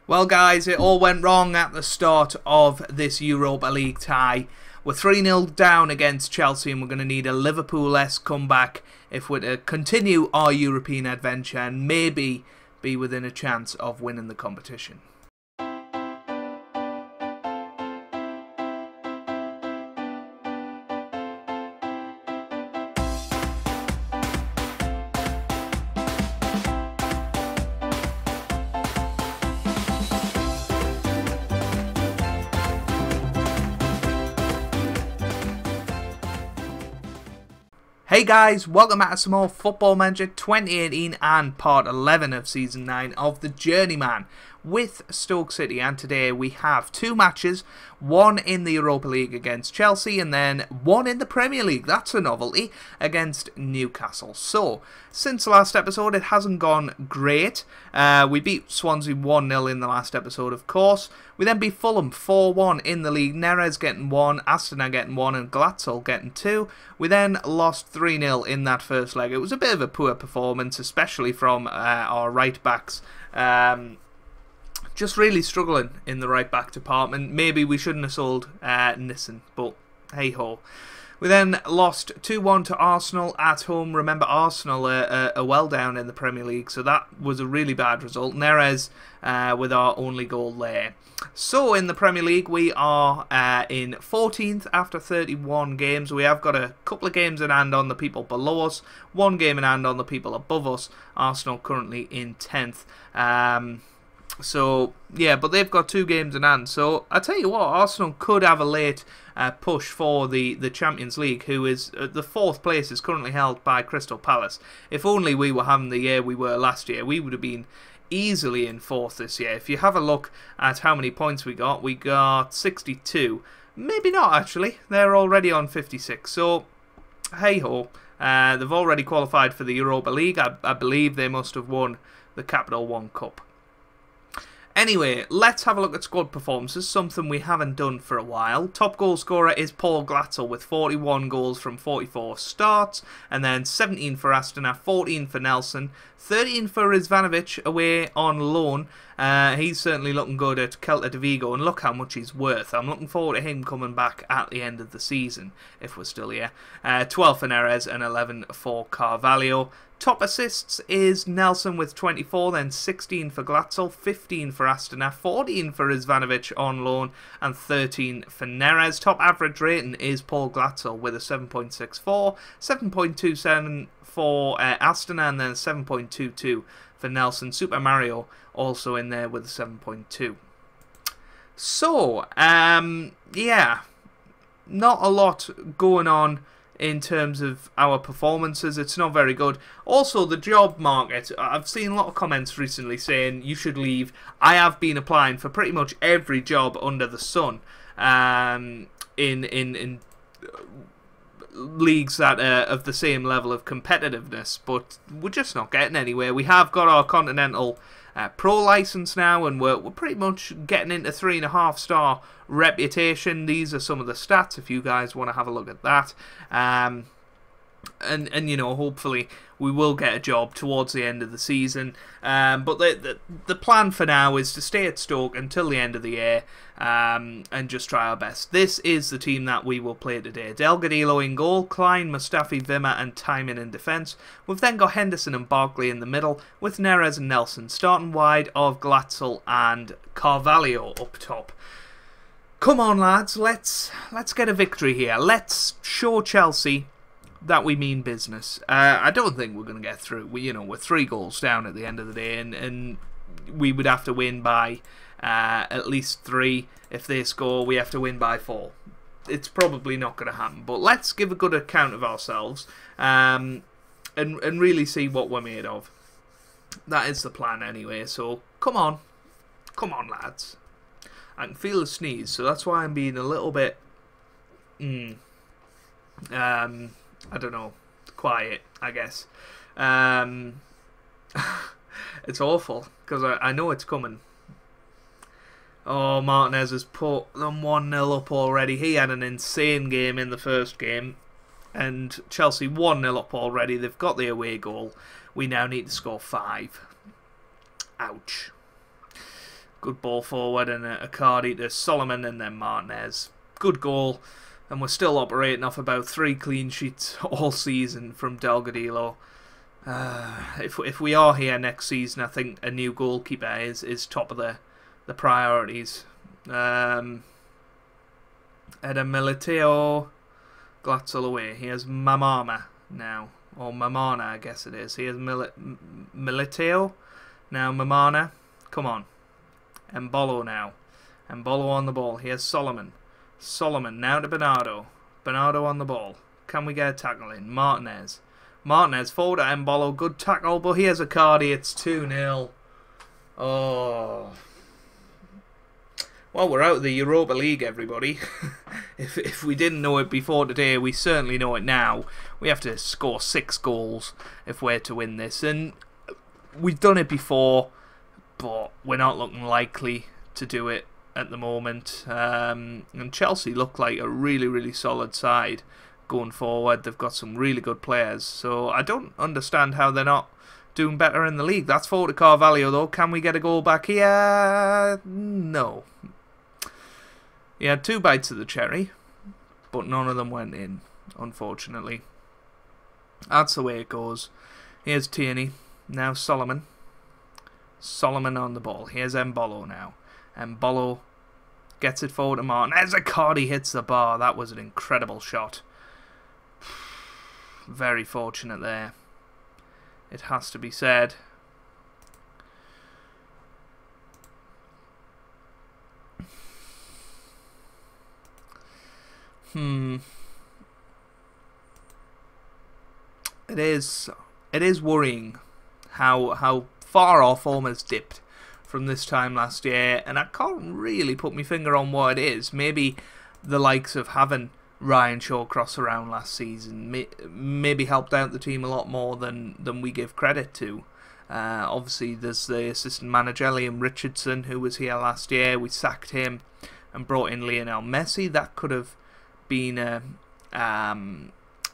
Well guys, it all went wrong at the start of this Europa League tie. We're 3-0 down against Chelsea and we're going to need a Liverpool-esque comeback if we're to continue our European adventure and maybe be within a chance of winning the competition. Hey guys, welcome back to some more Football Manager 2018 and part 11 of Season 9 of the Journeyman with Stoke City, and today we have two matches, one in the Europa League against Chelsea and then one in the Premier League, that's a novelty, against Newcastle. So, since the last episode it hasn't gone great. We beat Swansea 1-0 in the last episode, of course. We then beat Fulham 4-1 in the league, Neres getting 1, Ashton getting 1 and Glatzel getting 2. We then lost 3-0 in that first leg. It was a bit of a poor performance, especially from our right backs. Just really struggling in the right back department. Maybe we shouldn't have sold Nissen, but hey ho. We then lost 2-1 to Arsenal at home. Remember, Arsenal are well down in the Premier League, so that was a really bad result. Neres with our only goal there. So in the Premier League we are in 14th after 31 games. We have got a couple of games in hand on the people below us, one game in hand on the people above us. Arsenal currently in 10th. So, yeah, but they've got 2 games in hand. So, I tell you what, Arsenal could have a late push for the Champions League, who is, the 4th place is currently held by Crystal Palace. If only we were having the year we were last year, we would have been easily in 4th this year. If you have a look at how many points we got 62. Maybe not, actually. They're already on 56. So, hey-ho. They've already qualified for the Europa League. I believe they must have won the Capital One Cup. Anyway, let's have a look at squad performances, something we haven't done for a while. Top goal scorer is Paul Glatzel with 41 goals from 44 starts, and then 17 for Ashton, 14 for Nelson, 13 for Rizvanovic away on loan. He's certainly looking good at Celta de Vigo, and look how much he's worth. I'm looking forward to him coming back at the end of the season, if we're still here. 12 for Neres and 11 for Carvalho. Top assists is Nelson with 24, then 16 for Glatzel, 15 for Ashton, 14 for Rizvanovic on loan, and 13 for Neres. Top average rating is Paul Glatzel with a 7.64, 7.27 for Ashton, and then 7.22 for Nelson. Super Mario also in there with a 7.2. So, yeah, not a lot going on in terms of our performances. It's not very good. Also, the job market, I've seen a lot of comments recently saying you should leave. I have been applying for pretty much every job under the sun in leagues that are of the same level of competitiveness, but we're just not getting anywhere. We have got our Continental Pro license now, and we're pretty much getting into 3.5-star reputation. These are some of the stats if you guys want to have a look at that. And you know, hopefully we will get a job towards the end of the season. But the plan for now is to stay at Stoke until the end of the year and just try our best. This is the team that we will play today. Delgadillo in goal, Klein, Mustafi, Vimmer and Timon in defence. We've then got Henderson and Barkley in the middle, with Neres and Nelson starting wide of Glatzel and Carvalho up top. Come on lads, let's get a victory here. Let's show Chelsea that we mean business. I don't think we're going to get through. We're 3 goals down at the end of the day, and we would have to win by at least 3. If they score, we have to win by 4. It's probably not going to happen, but let's give a good account of ourselves and really see what we're made of. That is the plan anyway, so come on lads. I can feel the sneeze, so that's why I'm being a little bit I don't know, quiet, I guess. It's awful, because I know it's coming. Oh, Martinez has put them 1-0 up already. He had an insane game in the first game. And Chelsea 1-0 up already. They've got the away goal. We now need to score 5. Ouch. Good ball forward and a Cardi to Solomon and then Martinez. Good goal. And we're still operating off about 3 clean sheets all season from Delgadillo. If we are here next season, I think a new goalkeeper is top of the priorities. Eda Militao, Glatzel away. Here's Mamama now. Or Mamana, I guess it is. Here's Militao. Now Mamana. Come on. Embolo now. Embolo on the ball. Here's Solomon. Solomon now to Bernardo. Bernardo on the ball. Can we get a tackle in? Martinez. Martinez forward to Embolo. Good tackle, but here's a Cardi. It's 2-0. Oh. Well, we're out of the Europa League, everybody. If we didn't know it before today, we certainly know it now. We have to score 6 goals if we're to win this. And we've done it before, but we're not looking likely to do it at the moment. And Chelsea look like a really, really solid side going forward. They've got some really good players. So I don't understand how they're not doing better in the league. That's 4 to Carvalho, though. Can we get a goal back here? No. He had 2 bites of the cherry, but none of them went in, unfortunately. That's the way it goes. Here's Tierney. Now Solomon. Solomon on the ball. Here's Embolo now. Embolo gets it forward to Martin. As Icardi hits the bar. That was an incredible shot. Very fortunate there. It has to be said. It is worrying how far our form has dipped from this time last year, and I can't really put my finger on what it is. Maybe the likes of having Ryan Shawcross around last season maybe helped out the team a lot more than we give credit to. Obviously, there's the assistant manager, Liam Richardson, who was here last year. We sacked him and brought in Lionel Messi. That could have been a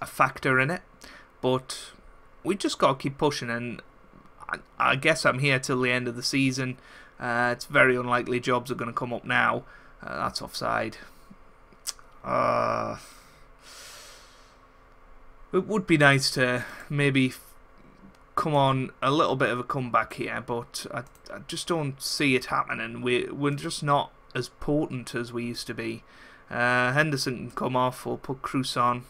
factor in it, but we just got to keep pushing, and I guess I'm here till the end of the season. It's very unlikely jobs are going to come up now. That's offside. It would be nice to maybe come on a little bit of a comeback here, but I just don't see it happening. We're just not as potent as we used to be. Henderson can come off. We'll put Curzon.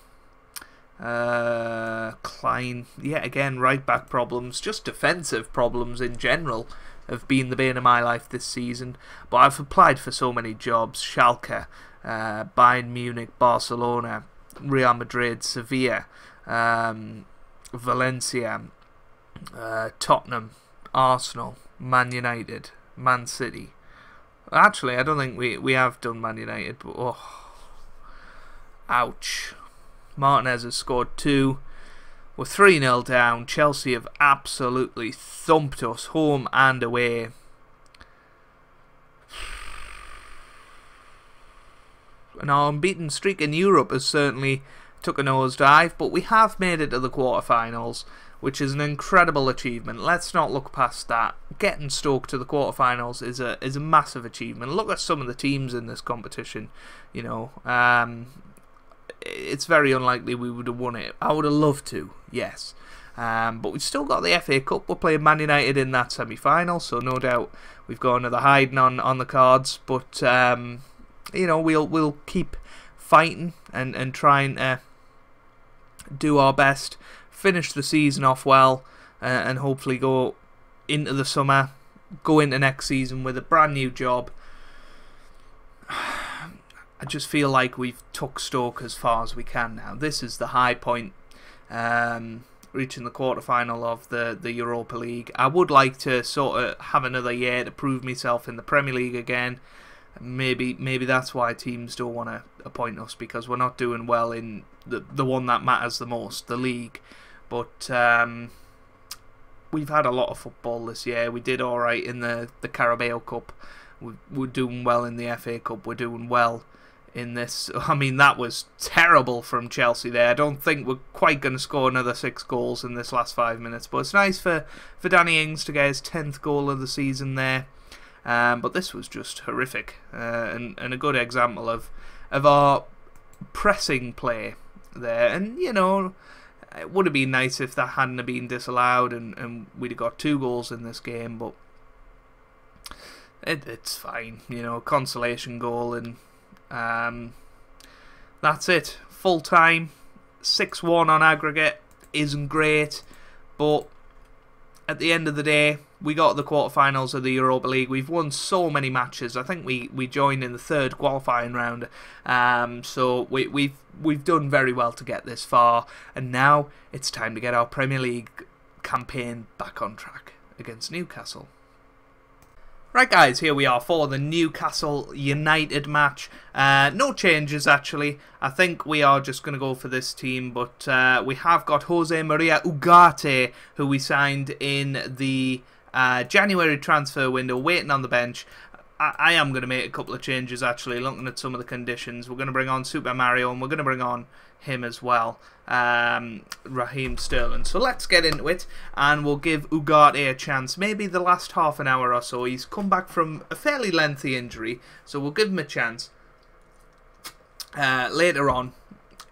Klein, yet again, right back problems, just defensive problems in general have been the bane of my life this season. But I've applied for so many jobs: Schalke, Bayern Munich, Barcelona, Real Madrid, Sevilla, Valencia, Tottenham, Arsenal, Man United, Man City. Actually, I don't think we have done Man United, but oh, ouch. Martinez has scored 2. We're 3-0 down. Chelsea have absolutely thumped us home and away. And our unbeaten streak in Europe has certainly took a nosedive, but we have made it to the quarterfinals, which is an incredible achievement. Let's not look past that. Getting Stoke to the quarterfinals is a massive achievement. Look at some of the teams in this competition. You know, it's very unlikely we would have won it. I would have loved to, yes. But we've still got the FA Cup. We're playing Man United in that semi-final, so no doubt we've got another hiding on the cards. But you know, we'll keep fighting and trying to do our best, finish the season off well, and hopefully go into the summer, go into next season with a brand new job. I just feel like we've took Stoke as far as we can now. This is the high point, reaching the quarterfinal of the Europa League. I would like to sort of have another year to prove myself in the Premier League again. Maybe that's why teams don't want to appoint us, because we're not doing well in the one that matters the most, the league. But we've had a lot of football this year. We did all right in the Carabao Cup. We're doing well in the FA Cup. We're doing well in this. I mean, that was terrible from Chelsea there. I don't think we're quite going to score another 6 goals in this last 5 minutes, but it's nice for Danny Ings to get his 10th goal of the season there. But this was just horrific, and a good example of our pressing play there. And, you know, it would have been nice if that hadn't have been disallowed and we'd have got 2 goals in this game, but it's fine, you know, consolation goal, and that's it. Full time, 6-1 on aggregate, isn't great, but at the end of the day, we got the quarterfinals of the Europa League. We've won so many matches. I think we joined in the 3rd qualifying round, so we've done very well to get this far, and now it's time to get our Premier League campaign back on track against Newcastle. Right guys, here we are for the Newcastle United match. No changes actually. I think we are just going to go for this team, but we have got Jose Maria Ugarte, who we signed in the January transfer window, waiting on the bench. I am going to make a couple of changes actually, looking at some of the conditions. We're going to bring on Super Mario, and we're going to bring on him as well, Raheem Sterling. So let's get into it, and we'll give Ugarte a chance. Maybe the last half an hour or so. He's come back from a fairly lengthy injury, so we'll give him a chance later on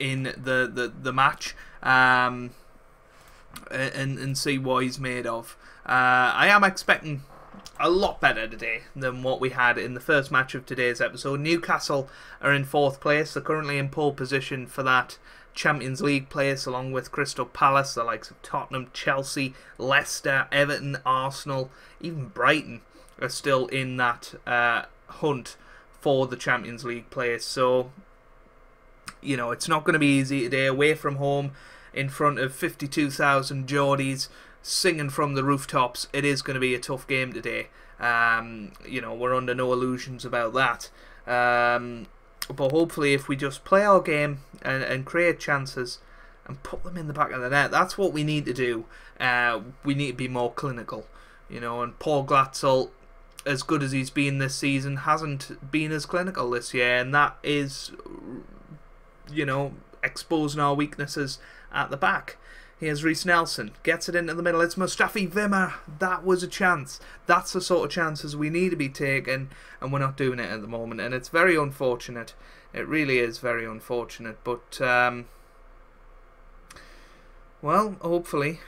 in the match, and see what he's made of. I am expecting a lot better today than what we had in the first match of today's episode. Newcastle are in 4th place. They're currently in pole position for that Champions League place, along with Crystal Palace, the likes of Tottenham, Chelsea, Leicester, Everton, Arsenal, even Brighton are still in that hunt for the Champions League place. So, you know, it's not going to be easy today. Away from home, in front of 52,000 Geordies, singing from the rooftops. It is going to be a tough game today. You know, we're under no illusions about that. But hopefully if we just play our game and create chances and put them in the back of the net, that's what we need to do. We need to be more clinical, you know, and Paul Glatzel, as good as he's been this season, hasn't been as clinical this year, and that is, you know, exposing our weaknesses at the back. Here's Reece Nelson, gets it into the middle, it's Mustafi Wimmer. That was a chance. That's the sort of chances we need to be taking, and we're not doing it at the moment, and it's very unfortunate. It really is very unfortunate, but well, hopefully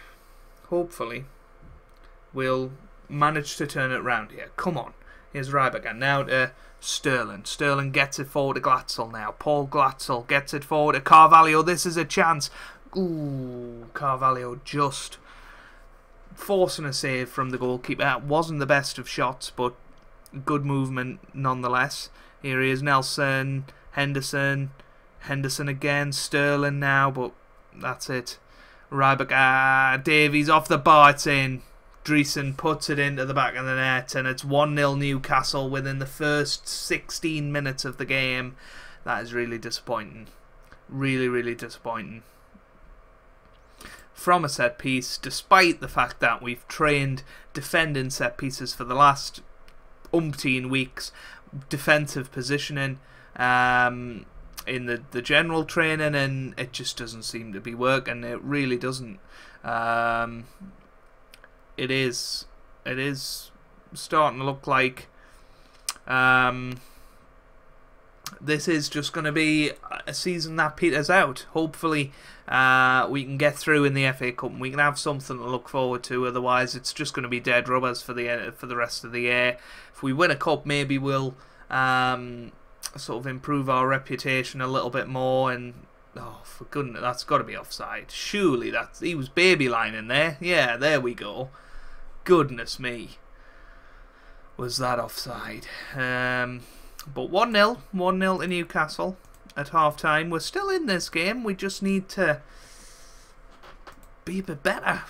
we'll manage to turn it around here. Come on. Here's Ryberg, now to Sterling. Sterling gets it forward to Glatzel now. Paul Glatzel gets it forward to Carvalho. This is a chance. Ooh, Carvalho just forcing a save from the goalkeeper. That wasn't the best of shots, but good movement nonetheless. Here he is, Nelson, Henderson again, Sterling now, but that's it. Ryberg, Davies off the bar, it's in. Dreesen puts it into the back of the net, and it's 1-0 Newcastle within the first 16 minutes of the game. That is really disappointing. Really, really disappointing. From a set piece, despite the fact that we've trained defending set pieces for the last umpteen weeks, defensive positioning in the general training, and it just doesn't seem to be working. It really doesn't. It is starting to look like this is just going to be a season that peters out. Hopefully we can get through in the FA Cup and we can have something to look forward to. Otherwise it's just going to be dead rubbers for the rest of the year. If we win a cup, maybe we'll sort of improve our reputation a little bit more. And oh, for goodness, that's got to be offside. Surely he was baby lining there. Yeah, there we go. Goodness me, was that offside? But 1-0 to Newcastle at half-time. We're still in this game. We just need to be a bit better.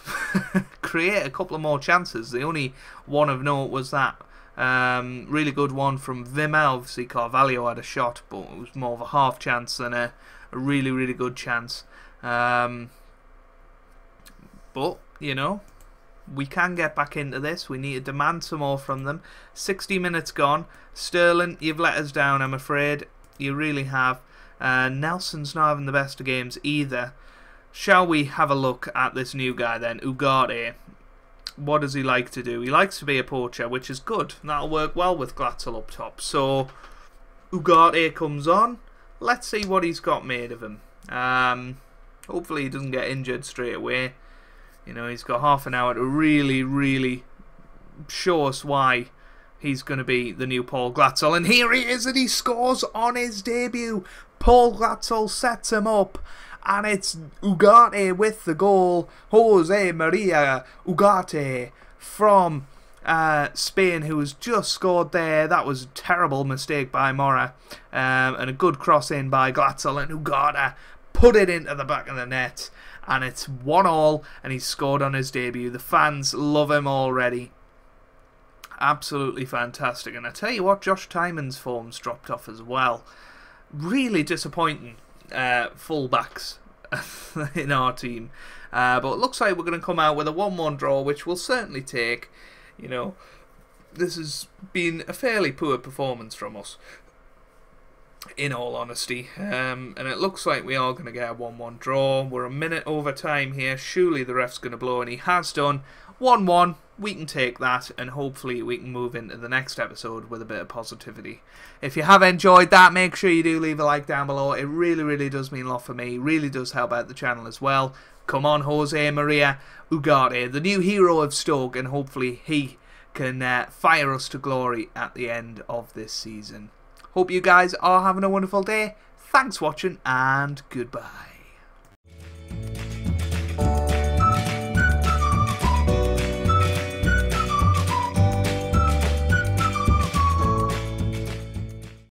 Create a couple of more chances. The only one of note was that really good one from Wimmer. Obviously Carvalho had a shot, but it was more of a half chance than a really, really good chance. But, you know, we can get back into this. We need to demand some more from them. 60 minutes gone. Sterling, you've let us down, I'm afraid. You really have. Nelson's not having the best of games either. Shall we have a look at this new guy then, Ugarte? what does he like to do? He likes to be a poacher, which is good. That'll work well with Glatzel up top. So Ugarte comes on. Let's see what he's got made of him. Hopefully he doesn't get injured straight away. You know, he's got half an hour to really show us why he's going to be the new Paul Glatzel. And here he is, and he scores on his debut. Paul Glatzel sets him up, and it's Ugarte with the goal. Jose Maria Ugarte from Spain, who has just scored there. That was a terrible mistake by Mora, and a good cross in by Glatzel, and Ugarte put it into the back of the net, and it's 1-1, and he's scored on his debut. The fans love him already. Absolutely fantastic. And I tell you what, Josh Tymon's form's dropped off as well. Really disappointing fullbacks in our team. But it looks like we're going to come out with a 1-1 draw, which we'll certainly take. You know, this has been a fairly poor performance from us, in all honesty. And it looks like we are going to get a 1-1 draw. We're a minute over time here. Surely the ref's going to blow, and he has done. 1-1, we can take that, and hopefully we can move into the next episode with a bit of positivity. If you have enjoyed that, make sure you do leave a like down below. It really does mean a lot for me. It really does help out the channel as well. Come on, Jose Maria Ugarte, the new hero of Stoke, and hopefully he can fire us to glory at the end of this season. Hope you guys are having a wonderful day. Thanks for watching, and goodbye.